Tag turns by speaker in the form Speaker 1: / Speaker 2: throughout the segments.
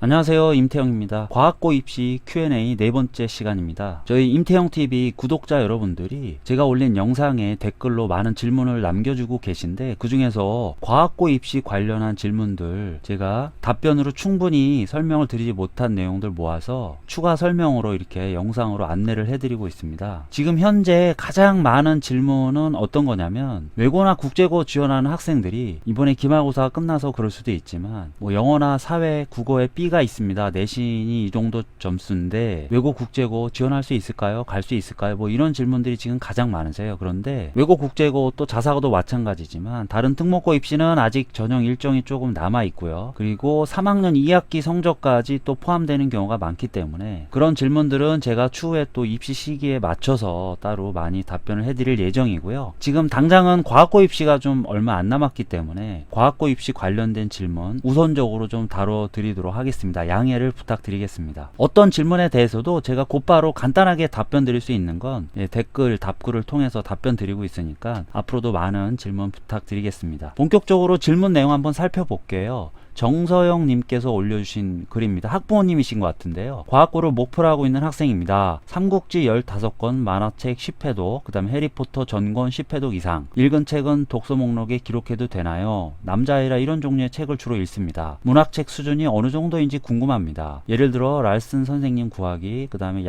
Speaker 1: 안녕하세요, 임태영입니다. 과학고 입시 Q&A 네 번째 시간입니다. 저희 임태영TV 구독자 여러분들이 제가 올린 영상에 댓글로 많은 질문을 남겨주고 계신데, 그 중에서 과학고 입시 관련한 질문들 제가 답변으로 충분히 설명을 드리지 못한 내용들 모아서 추가 설명으로 이렇게 영상으로 안내를 해드리고 있습니다. 지금 현재 가장 많은 질문은 어떤 거냐면, 외고나 국제고 지원하는 학생들이 이번에 기말고사가 끝나서 그럴 수도 있지만 뭐 영어나 사회, 국어에 B가 있습니다. 내신이 이 정도 점수인데 외고 국제고 지원할 수 있을까요? 갈 수 있을까요? 뭐 이런 질문들이 지금 가장 많으세요. 그런데 외고 국제고 또 자사고도 마찬가지지만 다른 특목고 입시는 아직 전형 일정이 조금 남아 있고요. 그리고 3학년 2학기 성적까지 또 포함되는 경우가 많기 때문에 그런 질문들은 제가 추후에 또 입시 시기에 맞춰서 따로 많이 답변을 해드릴 예정이고요. 지금 당장은 과학고 입시가 좀 얼마 안 남았기 때문에 과학고 입시 관련된 질문 우선적으로 좀 다뤄드리도록 하겠습니다. 양해를 부탁드리겠습니다. 어떤 질문에 대해서도 제가 곧바로 간단하게 답변 드릴 수 있는 건 댓글, 답글을 통해서 답변 드리고 있으니까 앞으로도 많은 질문 부탁드리겠습니다. 본격적으로 질문 내용 한번 살펴볼게요. 정서영 님께서 올려주신 글입니다. 학부모님이신 것 같은데요. 과학고를 목표로 하고 있는 학생입니다. 삼국지 15권, 만화책 10회독, 그 다음에 해리포터 전권 10회독 이상. 읽은 책은 독서 목록에 기록해도 되나요? 남자아이라 이런 종류의 책을 주로 읽습니다. 문학책 수준이 어느 정도인지 궁금합니다. 예를 들어 랄슨 선생님 구하기, 그 다음에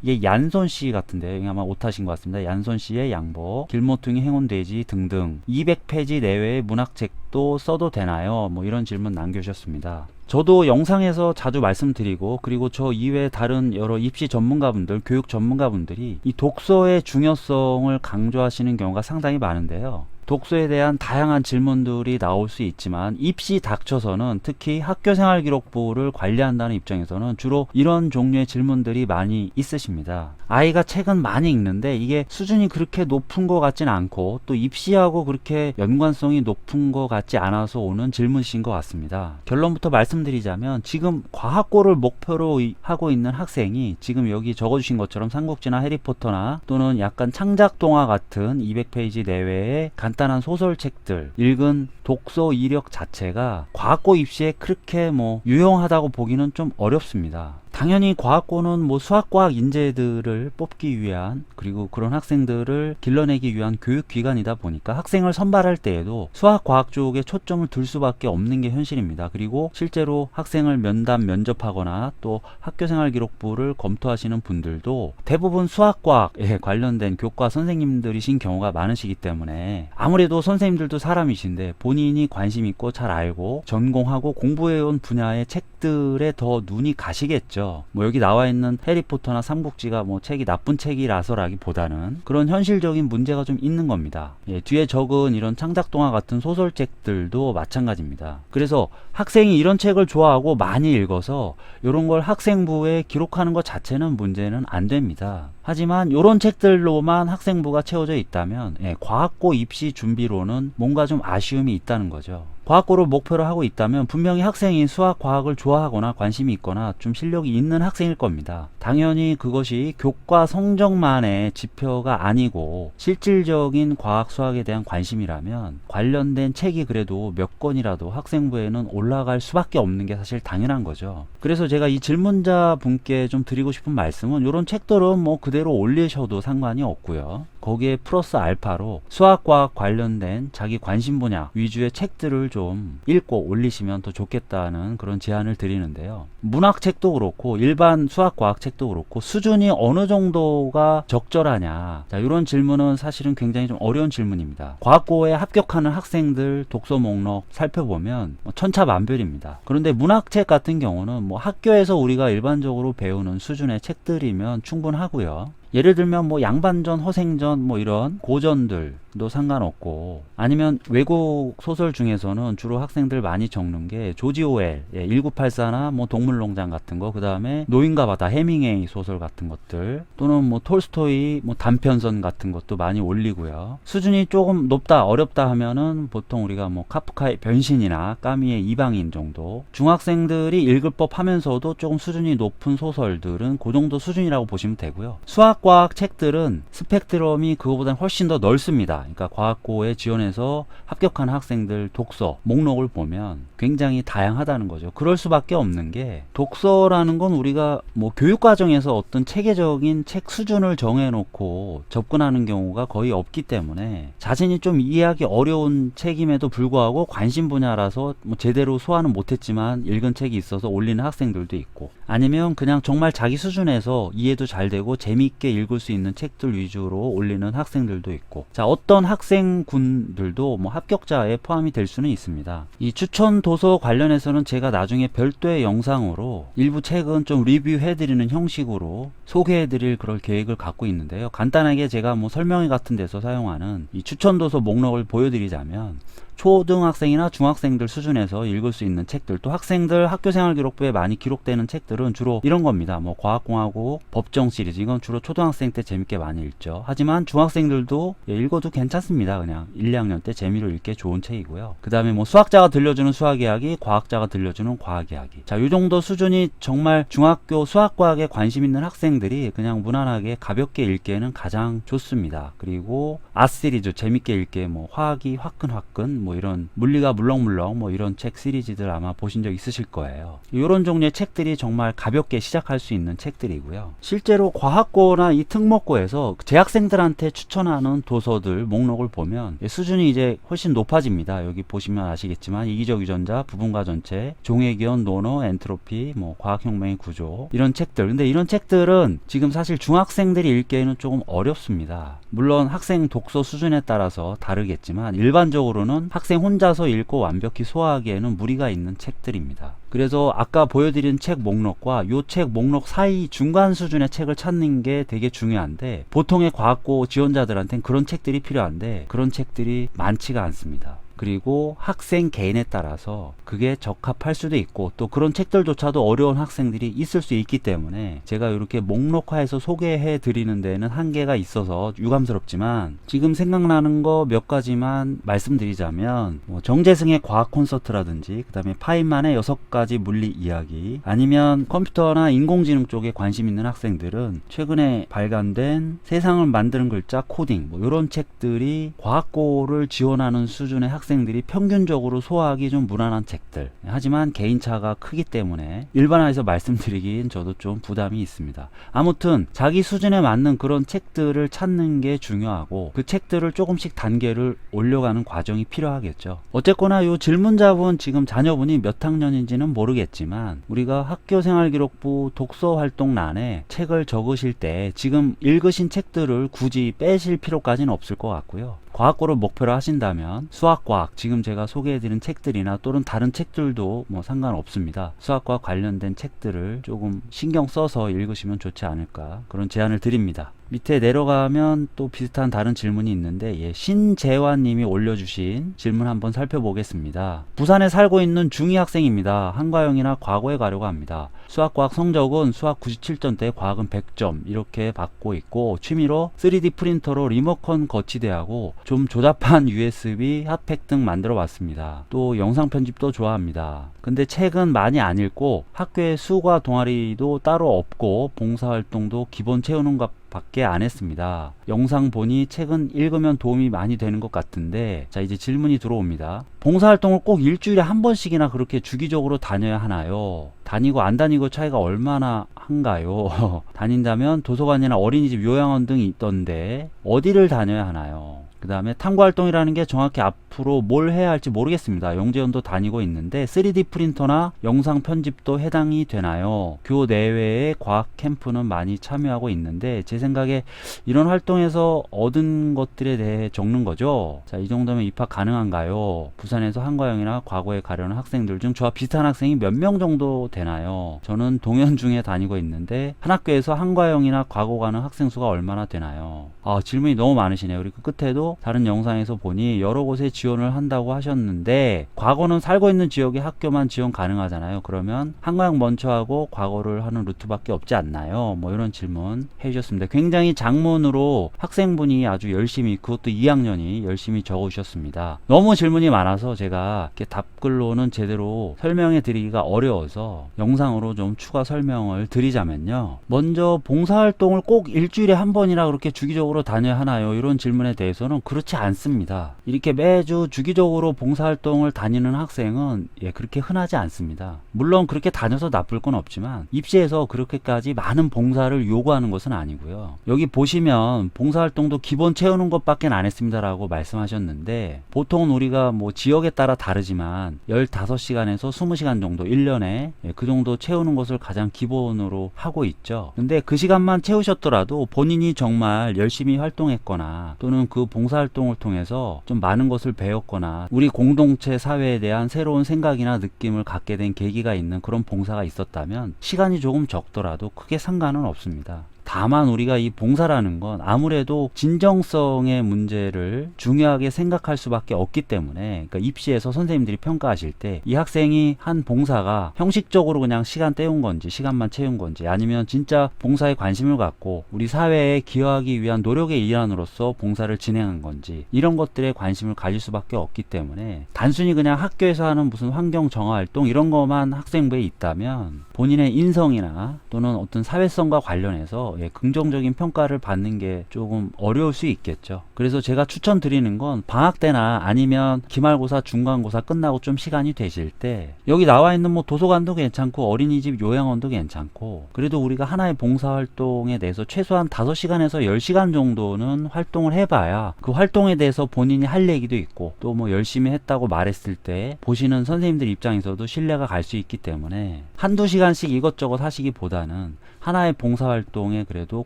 Speaker 1: 이게 얀손씨 같은데요. 이게 아마 오타신 것 같습니다. 얀손씨의 양복, 길모퉁이 행운돼지 등등 200페이지 내외의 문학책도 써도 되나요? 뭐 이런 질문 남겨주셨습니다. 저도 영상에서 자주 말씀드리고, 그리고 저 이외에 다른 여러 입시 전문가분들, 교육 전문가분들이 이 독서의 중요성을 강조하시는 경우가 상당히 많은데요. 독서에 대한 다양한 질문들이 나올 수 있지만 입시 닥쳐서는 특히 학교생활기록부를 관리한다는 입장에서는 주로 이런 종류의 질문들이 많이 있으십니다. 아이가 책은 많이 읽는데 이게 수준이 그렇게 높은 것 같진 않고 또 입시하고 그렇게 연관성이 높은 것 같지 않아서 오는 질문이신 것 같습니다. 결론부터 말씀드리자면, 지금 과학고를 목표로 하고 있는 학생이 지금 여기 적어주신 것처럼 삼국지나 해리포터나 또는 약간 창작동화 같은 200페이지 내외의 간단한 소설책들 읽은 독서 이력 자체가 과학고 입시에 그렇게 유용하다고 보기는 좀 어렵습니다. 당연히 과학고는 수학과학 인재들을 뽑기 위한, 그리고 그런 학생들을 길러내기 위한 교육기관이다 보니까 학생을 선발할 때에도 수학과학 쪽에 초점을 둘 수밖에 없는 게 현실입니다. 그리고 실제로 학생을 면담, 면접하거나 또 학교생활기록부를 검토하시는 분들도 대부분 수학과학에 관련된 교과 선생님들이신 경우가 많으시기 때문에 아무래도 선생님들도 사람이신데 본인이 관심 있고 잘 알고 전공하고 공부해온 분야의 책들에 더 눈이 가시겠죠. 여기 나와 있는 해리포터나 삼국지가 책이 나쁜 책이라서라기보다는 그런 현실적인 문제가 좀 있는 겁니다. 뒤에 적은 이런 창작동화 같은 소설책들도 마찬가지입니다. 그래서 학생이 이런 책을 좋아하고 많이 읽어서 이런 걸 학생부에 기록하는 것 자체는 문제는 안 됩니다. 하지만 이런 책들로만 학생부가 채워져 있다면 과학고 입시 준비로는 뭔가 좀 아쉬움이 있다는 거죠. 과학고를 목표로 하고 있다면 분명히 학생이 수학, 과학을 좋아하거나 관심이 있거나 좀 실력이 있는 학생일 겁니다. 당연히 그것이 교과 성적만의 지표가 아니고 실질적인 과학, 수학에 대한 관심이라면 관련된 책이 그래도 몇 권이라도 학생부에는 올라갈 수밖에 없는 게 사실 당연한 거죠. 그래서 제가 이 질문자 분께 좀 드리고 싶은 말씀은, 이런 책들은 그대로 올리셔도 상관이 없고요. 거기에 플러스 알파로 수학과학 관련된 자기 관심 분야 위주의 책들을 좀 읽고 올리시면 더 좋겠다는 그런 제안을 드리는데요. 문학책도 그렇고 일반 수학과학 책도 그렇고 수준이 어느 정도가 적절하냐, 이런 질문은 사실은 굉장히 좀 어려운 질문입니다. 과학고에 합격하는 학생들 독서 목록 살펴보면 천차만별입니다. 그런데 문학책 같은 경우는 학교에서 우리가 일반적으로 배우는 수준의 책들이면 충분하고요. 예를 들면 양반전, 허생전 이런 고전들도 상관없고, 아니면 외국 소설 중에서는 주로 학생들 많이 적는 게 조지 오웰 1984나 동물농장 같은 거, 그 다음에 노인과 바다, 해밍웨이 소설 같은 것들, 또는 톨스토이 단편선 같은 것도 많이 올리고요. 수준이 조금 높다, 어렵다 하면은 보통 우리가 카프카의 변신이나 까미의 이방인 정도, 중학생들이 읽을 법 하면서도 조금 수준이 높은 소설들은 그 정도 수준이라고 보시면 되고요. 수학 수학과학 책들은 스펙트럼이 그거보다 훨씬 더 넓습니다. 그러니까 과학고에 지원해서 합격한 학생들 독서 목록을 보면 굉장히 다양하다는 거죠. 그럴 수밖에 없는 게 독서라는 건 우리가 뭐 교육과정에서 어떤 체계적인 책 수준을 정해놓고 접근하는 경우가 거의 없기 때문에 자신이 좀 이해하기 어려운 책임에도 불구하고 관심 분야라서 뭐 제대로 소화는 못했지만 읽은 책이 있어서 올리는 학생들도 있고, 아니면 그냥 정말 자기 수준에서 이해도 잘 되고 재미있게 읽을 수 있는 책들 위주로 올리는 학생들도 있고, 자, 어떤 학생군들도 뭐 합격자에 포함이 될 수는 있습니다. 이 추천 도서 관련해서는 제가 나중에 별도의 영상으로 일부 책은 좀 리뷰해드리는 형식으로 소개해드릴 그럴 계획을 갖고 있는데요. 간단하게 제가 뭐 설명회 같은 데서 사용하는 이 추천 도서 목록을 보여드리자면, 초등학생이나 중학생들 수준에서 읽을 수 있는 책들, 또 학생들 학교생활기록부에 많이 기록되는 책들은 주로 이런 겁니다. 뭐 과학공학국, 법정 시리즈, 이건 주로 초등학생 때 재밌게 많이 읽죠. 하지만 중학생들도 읽어도 괜찮습니다. 그냥 1, 2학년 때 재미로 읽기 좋은 책이고요. 그 다음에 뭐 수학자가 들려주는 수학 이야기, 과학자가 들려주는 과학 이야기. 자, 요 정도 수준이 정말 중학교 수학과학에 관심 있는 학생들이 그냥 무난하게 가볍게 읽기에는 가장 좋습니다. 그리고 시리즈 재밌게 읽기에 뭐 화학이 화끈화끈, 뭐 이런 물리가 물렁물렁, 뭐 이런 책 시리즈들 아마 보신 적 있으실 거예요. 이런 종류의 책들이 정말 가볍게 시작할 수 있는 책들이고요. 실제로 과학고나 이 특목고에서 재학생들한테 추천하는 도서들 목록을 보면 수준이 이제 훨씬 높아집니다. 여기 보시면 아시겠지만 이기적 유전자, 부분과 전체, 종의기원, 논어, 엔트로피, 뭐 과학혁명의 구조, 이런 책들. 근데 이런 책들은 지금 사실 중학생들이 읽기에는 조금 어렵습니다. 물론 학생 독서 수준에 따라서 다르겠지만 일반적으로는 학생 혼자서 읽고 완벽히 소화하기에는 무리가 있는 책들입니다. 그래서 아까 보여드린 책 목록과 요 책 목록 사이 중간 수준의 책을 찾는 게 되게 중요한데, 보통의 과학고 지원자들한테는 그런 책들이 필요한데 그런 책들이 많지가 않습니다. 그리고 학생 개인에 따라서 그게 적합할 수도 있고, 또 그런 책들조차도 어려운 학생들이 있을 수 있기 때문에 제가 이렇게 목록화해서 소개해 드리는 데는 한계가 있어서 유감스럽지만, 지금 생각나는 거 몇 가지만 말씀드리자면, 뭐 정재승의 과학 콘서트라든지, 그 다음에 파인만의 6가지 물리 이야기, 아니면 컴퓨터나 인공지능 쪽에 관심 있는 학생들은 최근에 발간된 세상을 만드는 글자 코딩, 뭐 이런 책들이 과학고를 지원하는 수준의 학생들이 평균적으로 소화하기 좀 무난한 책들. 하지만 개인차가 크기 때문에 일반화해서 말씀드리긴 저도 좀 부담이 있습니다. 아무튼 자기 수준에 맞는 그런 책들을 찾는 게 중요하고, 그 책들을 조금씩 단계를 올려가는 과정이 필요하겠죠. 어쨌거나 요 질문자분 지금 자녀분이 몇 학년인지는 모르겠지만, 우리가 학교생활기록부 독서활동란에 책을 적으실 때 지금 읽으신 책들을 굳이 빼실 필요까지는 없을 것 같고요. 과학고를 목표로 하신다면 수학과학, 지금 제가 소개해드린 책들이나 또는 다른 책들도 뭐 상관없습니다. 수학과 관련된 책들을 조금 신경 써서 읽으시면 좋지 않을까, 그런 제안을 드립니다. 밑에 내려가면 또 비슷한 다른 질문이 있는데, 신재환님이 올려주신 질문 한번 살펴보겠습니다. 부산에 살고 있는 중2 학생입니다. 한과형이나 과거에 가려고 합니다. 수학과학 성적은 수학 97점대, 과학은 100점 이렇게 받고 있고, 취미로 3D 프린터로 리모컨 거치대하고 좀 조잡한 USB 핫팩 등 만들어 봤습니다. 또 영상 편집도 좋아합니다. 근데 책은 많이 안 읽고 학교에 수과 동아리도 따로 없고 봉사활동도 기본 채우는 것 밖에 안 했습니다. 영상 보니 책은 읽으면 도움이 많이 되는 것 같은데, 자, 이제 질문이 들어옵니다. 봉사활동을 꼭 일주일에 한 번씩이나 그렇게 주기적으로 다녀야 하나요? 다니고 안 다니고 차이가 얼마나 한가요? 다닌다면 도서관이나 어린이집, 요양원 등이 있던데 어디를 다녀야 하나요? 그 다음에 탐구활동이라는 게 정확히 앞으로 뭘 해야 할지 모르겠습니다. 영재원도 다니고 있는데 3D 프린터나 영상 편집도 해당이 되나요? 교 내외의 과학 캠프는 많이 참여하고 있는데 제 생각에 이런 활동에서 얻은 것들에 대해 적는 거죠. 자, 이 정도면 입학 가능한가요? 부산에서 한과형이나 과거에 가려는 학생들 중 저와 비슷한 학생이 몇 명 정도 되나요? 저는 동현중에 다니고 있는데 한 학교에서 한과형이나 과거 가는 학생 수가 얼마나 되나요? 질문이 너무 많으시네요. 그리고 끝에도 전에도 다른 영상에서 보니 여러 곳에 지원을 한다고 하셨는데, 과거는 살고 있는 지역의 학교만 지원 가능하잖아요. 그러면 한강 먼저하고 과거를 하는 루트밖에 없지 않나요? 뭐 이런 질문 해주셨습니다. 굉장히 장문으로 학생분이 아주 열심히, 그것도 2학년이 열심히 적어주셨습니다. 너무 질문이 많아서 제가 이렇게 답글로는 제대로 설명해 드리기가 어려워서 영상으로 좀 추가 설명을 드리자면요. 먼저 봉사활동을 꼭 일주일에 한 번이나 그렇게 주기적으로 다녀야 하나요? 이런 질문에 대해서는 그렇지 않습니다. 이렇게 매주 주기적으로 봉사활동을 다니는 학생은 그렇게 흔하지 않습니다. 물론 그렇게 다녀서 나쁠 건 없지만 입시에서 그렇게까지 많은 봉사를 요구하는 것은 아니고요. 여기 보시면 봉사활동도 기본 채우는 것밖에 안 했습니다라고 말씀하셨는데, 보통은 우리가 뭐 지역에 따라 다르지만 15시간에서 20시간 정도 1년에 그 정도 채우는 것을 가장 기본으로 하고 있죠. 근데 그 시간만 채우셨더라도 본인이 정말 열심히 활동했거나 또는 그 봉사활동을 통해서 좀 많은 것을 배웠거나 우리 공동체 사회에 대한 새로운 생각이나 느낌을 갖게 된 계기가 있는 그런 봉사가 있었다면 시간이 조금 적더라도 크게 상관은 없습니다. 다만 우리가 이 봉사라는 건 아무래도 진정성의 문제를 중요하게 생각할 수밖에 없기 때문에, 그러니까 입시에서 선생님들이 평가하실 때 이 학생이 한 봉사가 형식적으로 그냥 시간 때운 건지 시간만 채운 건지, 아니면 진짜 봉사에 관심을 갖고 우리 사회에 기여하기 위한 노력의 일환으로서 봉사를 진행한 건지, 이런 것들에 관심을 가질 수밖에 없기 때문에 단순히 그냥 학교에서 하는 무슨 환경 정화 활동 이런 것만 학생부에 있다면 본인의 인성이나 또는 어떤 사회성과 관련해서 긍정적인 평가를 받는 게 조금 어려울 수 있겠죠. 그래서 제가 추천드리는 건 방학 때나 아니면 기말고사, 중간고사 끝나고 좀 시간이 되실 때 여기 나와 있는 뭐 도서관도 괜찮고 어린이집, 요양원도 괜찮고, 그래도 우리가 하나의 봉사활동에 대해서 최소한 5시간에서 10시간 정도는 활동을 해봐야 그 활동에 대해서 본인이 할 얘기도 있고 또 뭐 열심히 했다고 말했을 때 보시는 선생님들 입장에서도 신뢰가 갈 수 있기 때문에 한두 시간씩 이것저것 하시기보다는 하나의 봉사활동에 그래도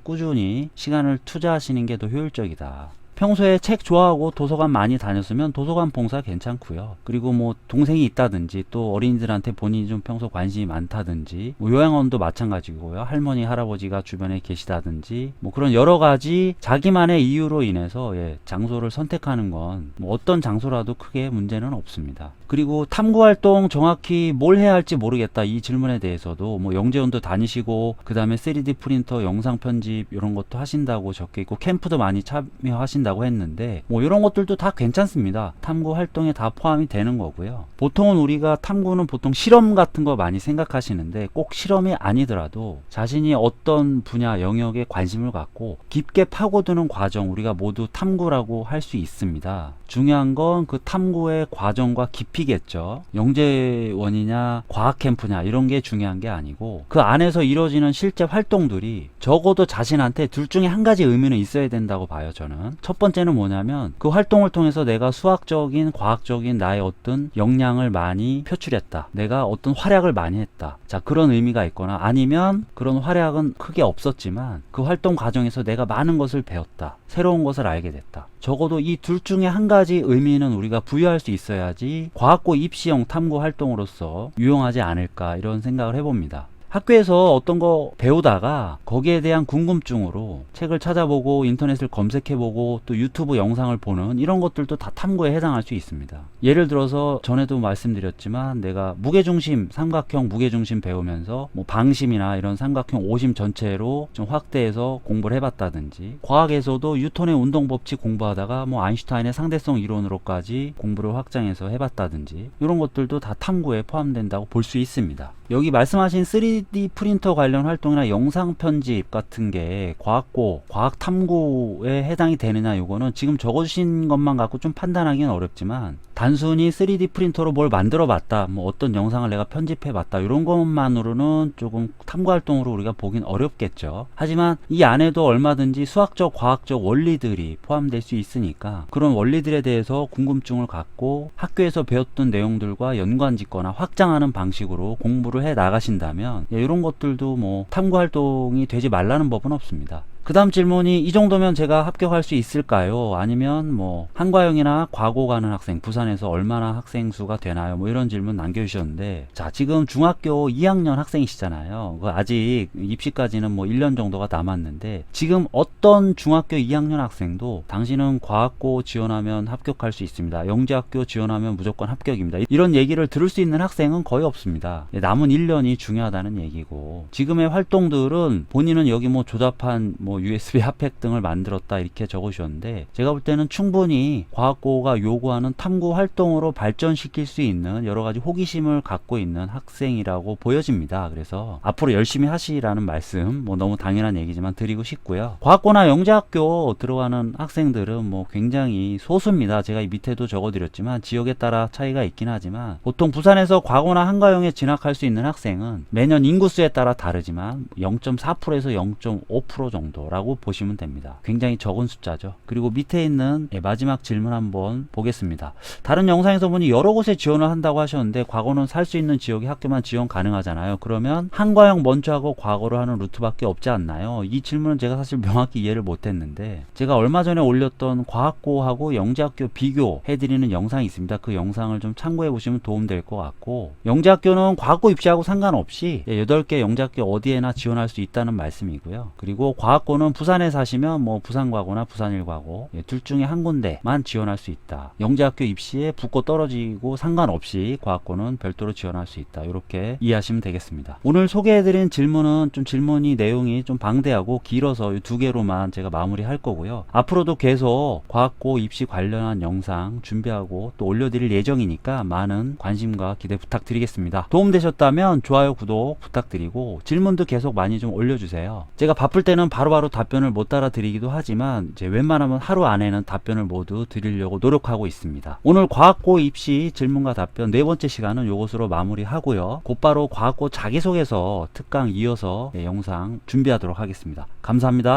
Speaker 1: 꾸준히 시간을 투자하시는 게 더 효율적이다. 평소에 책 좋아하고 도서관 많이 다녔으면 도서관 봉사 괜찮고요. 그리고 뭐 동생이 있다든지 또 어린이들한테 본인이 좀 평소 관심이 많다든지, 뭐 요양원도 마찬가지고요. 할머니 할아버지가 주변에 계시다든지 뭐 그런 여러 가지 자기만의 이유로 인해서 장소를 선택하는 건 뭐 어떤 장소라도 크게 문제는 없습니다. 그리고 탐구활동 정확히 뭘 해야 할지 모르겠다, 이 질문에 대해서도 뭐 영재원도 다니시고 그 다음에 3D 프린터 영상 편집 이런 것도 하신다고 적혀 있고 캠프도 많이 참여하신다고 했는데 뭐 이런 것들도 다 괜찮습니다. 탐구 활동에 다 포함이 되는 거고요. 보통은 우리가 탐구는 보통 실험 같은 거 많이 생각하시는데 꼭 실험이 아니더라도 자신이 어떤 분야 영역에 관심을 갖고 깊게 파고드는 과정, 우리가 모두 탐구라고 할 수 있습니다. 중요한 건 그 탐구의 과정과 깊이겠죠. 영재원이냐 과학 캠프냐 이런 게 중요한 게 아니고 그 안에서 이루어지는 실제 활동들이 적어도 자신한테 둘 중에 한 가지 의미는 있어야 된다고 봐요. 저는 첫 번째는 뭐냐면 그 활동을 통해서 내가 수학적인 과학적인 나의 어떤 역량을 많이 표출했다, 내가 어떤 활약을 많이 했다, 자 그런 의미가 있거나, 아니면 그런 활약은 크게 없었지만 그 활동 과정에서 내가 많은 것을 배웠다, 새로운 것을 알게 됐다. 적어도 이 둘 중에 한 가지 의미는 우리가 부여할 수 있어야지 과학고 입시형 탐구 활동으로서 유용하지 않을까, 이런 생각을 해봅니다. 학교에서 어떤 거 배우다가 거기에 대한 궁금증으로 책을 찾아보고 인터넷을 검색해보고 또 유튜브 영상을 보는 이런 것들도 다 탐구에 해당할 수 있습니다. 예를 들어서 전에도 말씀드렸지만 내가 무게중심, 삼각형 무게중심 배우면서 뭐 방심이나 이런 삼각형 오심 전체로 좀 확대해서 공부를 해봤다든지, 과학에서도 뉴턴의 운동법칙 공부하다가 뭐 아인슈타인의 상대성 이론으로까지 공부를 확장해서 해봤다든지, 이런 것들도 다 탐구에 포함된다고 볼 수 있습니다. 여기 말씀하신 3D 프린터 관련 활동이나 영상 편집 같은 게 과학고, 과학 탐구에 해당이 되느냐, 요거는 지금 적어주신 것만 갖고 좀 판단하기는 어렵지만 단순히 3D 프린터로 뭘 만들어 봤다, 뭐 어떤 영상을 내가 편집해 봤다, 이런 것만으로는 조금 탐구 활동으로 우리가 보긴 어렵겠죠. 하지만 이 안에도 얼마든지 수학적, 과학적 원리들이 포함될 수 있으니까 그런 원리들에 대해서 궁금증을 갖고 학교에서 배웠던 내용들과 연관 짓거나 확장하는 방식으로 공부를 해 나가신다면 이런 것들도 뭐 탐구 활동이 되지 말라는 법은 없습니다. 그 다음 질문이 이 정도면 제가 합격할 수 있을까요? 아니면 뭐 한과형이나 과고 가는 학생, 부산에서 얼마나 학생 수가 되나요? 뭐 이런 질문 남겨주셨는데, 자, 지금 중학교 2학년 학생이시잖아요. 아직 입시까지는 뭐 1년 정도가 남았는데, 지금 어떤 중학교 2학년 학생도 당신은 과학고 지원하면 합격할 수 있습니다. 영재학교 지원하면 무조건 합격입니다. 이런 얘기를 들을 수 있는 학생은 거의 없습니다. 남은 1년이 중요하다는 얘기고, 지금의 활동들은 본인은 여기 뭐 조잡한 뭐 USB 핫팩 등을 만들었다 이렇게 적으셨는데, 제가 볼 때는 충분히 과학고가 요구하는 탐구 활동으로 발전시킬 수 있는 여러 가지 호기심을 갖고 있는 학생이라고 보여집니다. 그래서 앞으로 열심히 하시라는 말씀, 뭐 너무 당연한 얘기지만 드리고 싶고요. 과학고나 영재학교 들어가는 학생들은 뭐 굉장히 소수입니다. 제가 이 밑에도 적어드렸지만 지역에 따라 차이가 있긴 하지만, 보통 부산에서 과고나 한과형에 진학할 수 있는 학생은 매년 인구수에 따라 다르지만 0.4%에서 0.5% 정도라고 보시면 됩니다. 굉장히 적은 숫자죠. 그리고 밑에 있는 마지막 질문 한번 보겠습니다. 다른 영상에서 보니 여러 곳에 지원을 한다고 하셨는데, 과거는 살 수 있는 지역의 학교만 지원 가능하잖아요. 그러면 한과형 먼저 하고 과거로 하는 루트밖에 없지 않나요? 이 질문은 제가 사실 명확히 이해를 못했는데, 제가 얼마 전에 올렸던 과학고하고 영재학교 비교해드리는 영상이 있습니다. 그 영상을 좀 참고해 보시면 도움될 것 같고, 영재학교는 과학고 입시하고 상관없이 8개 영재학교 어디에나 지원할 수 있다는 말씀이고요. 그리고 과학고는 부산에 사시면 뭐 부산과고나 부산일과고 둘 중에 한 군데만 지원할 수 있다. 영재학교 입시에 붙고 떨어지고 상관없이 과학고는 별도로 지원할 수 있다. 이렇게 이해하시면 되겠습니다. 오늘 소개해드린 질문은 좀 질문이 내용이 좀 방대하고 길어서 이 2개로만 제가 마무리할 거고요. 앞으로도 계속 과학고 입시 관련한 영상 준비하고 또 올려드릴 예정이니까 많은 관심과 기대 부탁드리겠습니다. 도움되셨다면 좋아요, 구독 부탁드리고 질문도 계속 많이 좀 올려주세요. 제가 바쁠 때는 바로바로 답변을 못 따라드리기도 하지만 이제 웬만하면 하루 안에는 답변을 모두 드리려고 노력하고 있습니다. 오늘 과학고 입시 질문과 답변 4번째 시간은 이것으로 마무리하고요. 곧바로 과학고 자기소개서 특강 이어서 영상 준비하도록 하겠습니다. 감사합니다.